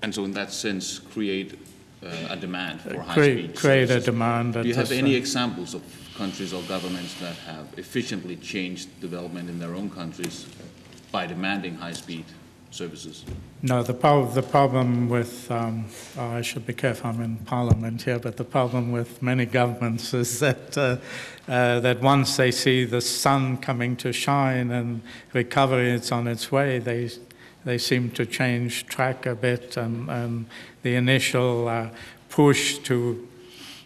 And so in that sense, create a demand for high-speed create services. a demand. Do you have any examples of countries or governments that have efficiently changed development in their own countries by demanding high-speed services? No, the problem with, I should be careful, I'm in Parliament here, but the problem with many governments is that that once they see the sun coming to shine and recovery is on its way, they seem to change track a bit, and the initial push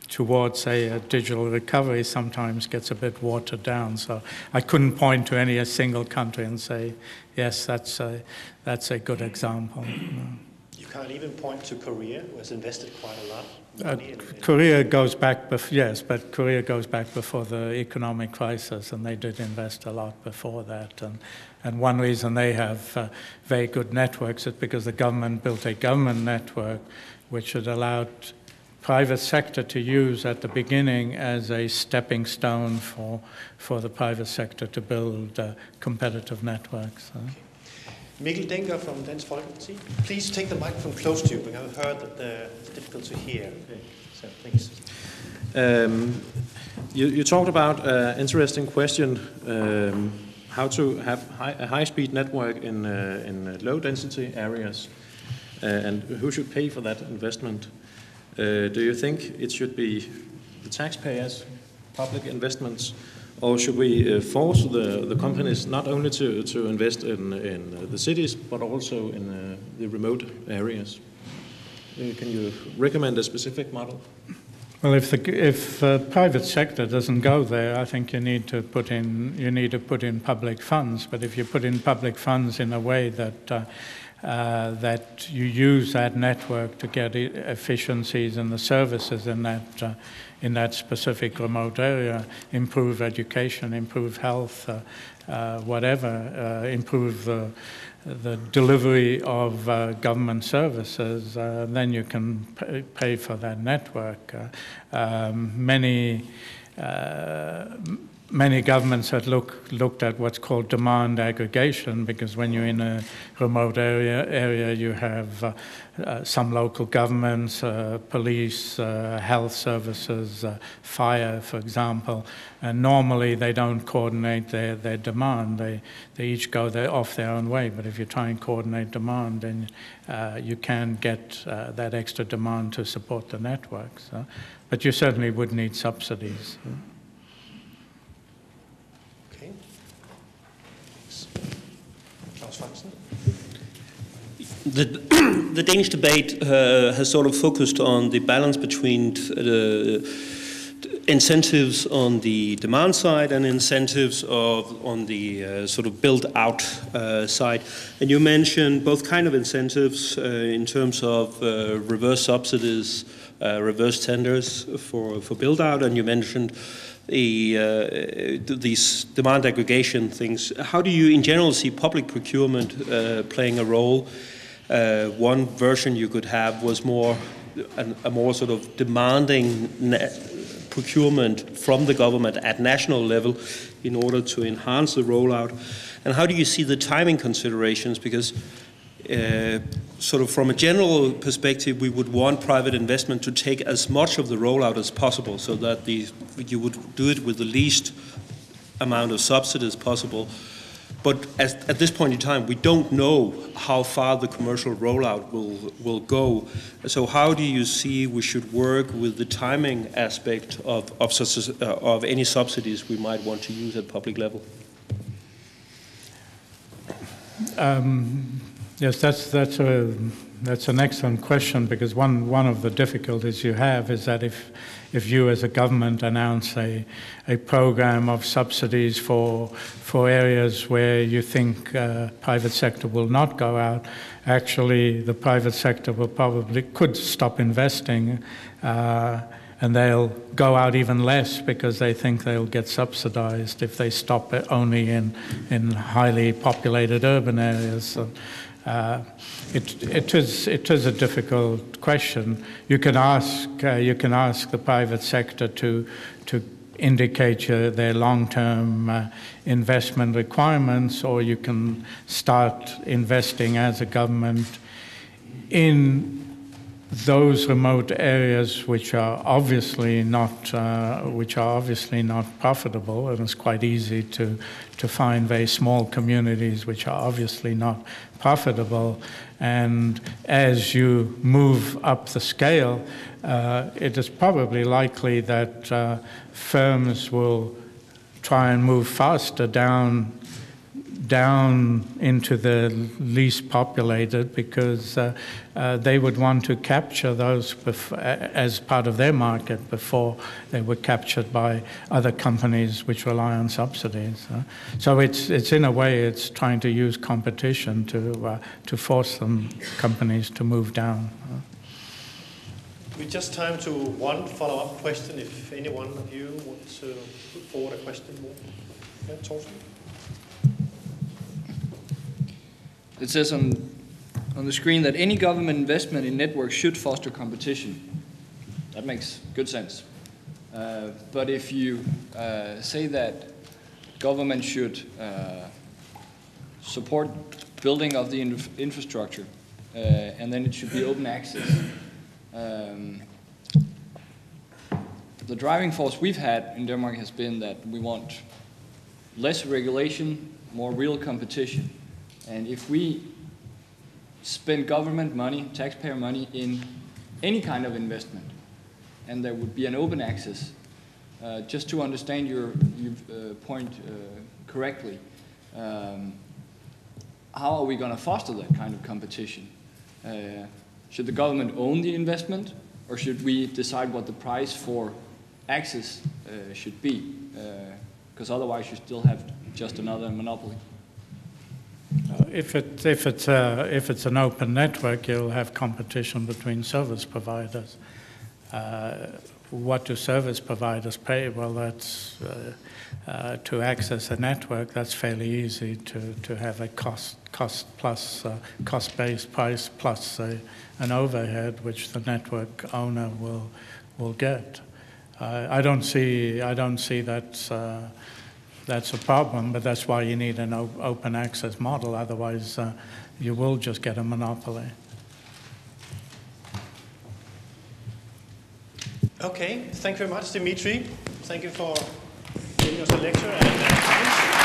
towards, say, a digital recovery sometimes gets a bit watered down. So I couldn't point to a single country and say, yes, that's a good example. You can't even point to Korea, who has invested quite a lot. Korea goes back, yes, but Korea goes back before the economic crisis, and they did invest a lot before that. And one reason they have very good networks is because the government built a government network which had allowed private sector to use at the beginning as a stepping stone for the private sector to build competitive networks. Okay. Mikkel Denker from Dansk Folkeparti. Please take the microphone close to you, because I've heard that it's difficult to hear. Okay. So, thanks. You talked about an interesting question, how to have a high-speed network in low-density areas, and who should pay for that investment. Do you think it should be the taxpayers, public investments, or should we force the companies not only to invest in the cities, but also in the remote areas? Can you recommend a specific model? Well, if private sector doesn't go there, I think you need to put in public funds. But if you put in public funds in a way that that you use that network to get efficiencies in the services in that specific remote area, improve education, improve health, whatever, improve the delivery of government services, then you can pay for that network. Many governments have looked at what's called demand aggregation, because when you're in a remote area you have some local governments, police, health services, fire, for example, and normally they don't coordinate their demand. They each go off their own way, but if you try and coordinate demand, then you can get that extra demand to support the networks. But you certainly would need subsidies. The Danish debate has sort of focused on the balance between the incentives on the demand side and incentives on the sort of build-out side. And you mentioned both kind of incentives in terms of reverse subsidies, reverse tenders for build-out, and you mentioned these demand aggregation things. How do you in general see public procurement playing a role? One version you could have was a more sort of demanding procurement from the government at national level in order to enhance the rollout. And how do you see the timing considerations? Because sort of from a general perspective, we would want private investment to take as much of the rollout as possible, so that you would do it with the least amount of subsidies possible. But at this point in time, we don't know how far the commercial rollout will go. So how do you see we should work with the timing aspect of any subsidies we might want to use at public level? Yes, that's an excellent question, because one of the difficulties you have is that if you as a government announce a program of subsidies for areas where you think private sector will not go out, actually the private sector could stop investing, and they'll go out even less because they think they'll get subsidized if they stop it only in highly populated urban areas. It is a difficult question. You can ask the private sector to indicate their long-term investment requirements, or you can start investing as a government in those remote areas which are obviously not profitable, and it's quite easy to find very small communities which are obviously not profitable. And as you move up the scale, it is probably likely that firms will try and move faster down into the least populated, because they would want to capture those as part of their market before they were captured by other companies which rely on subsidies. So it's in a way it's trying to use competition to force some companies to move down. We just time to one follow-up question if any one of you wants to put forward a question more. Yeah, Torsten. It says on the screen that any government investment in networks should foster competition. That makes good sense. But if you say that government should support building of the infrastructure, and then it should be open access, the driving force we've had in Denmark has been that we want less regulation, more real competition. And if we spend government money, taxpayer money, in any kind of investment, and there would be an open access, just to understand your point correctly, how are we going to foster that kind of competition? Should the government own the investment, or should we decide what the price for access should be? Because otherwise you still have just another monopoly. If it's an open network, you'll have competition between service providers. What do service providers pay? Well, that's to access a network. That's fairly easy to have a cost-based price plus an overhead, which the network owner will get. I don't see that's a problem, but that's why you need an open access model. Otherwise, you will just get a monopoly. Okay, thank you very much, Dimitri. Thank you for giving us a lecture. And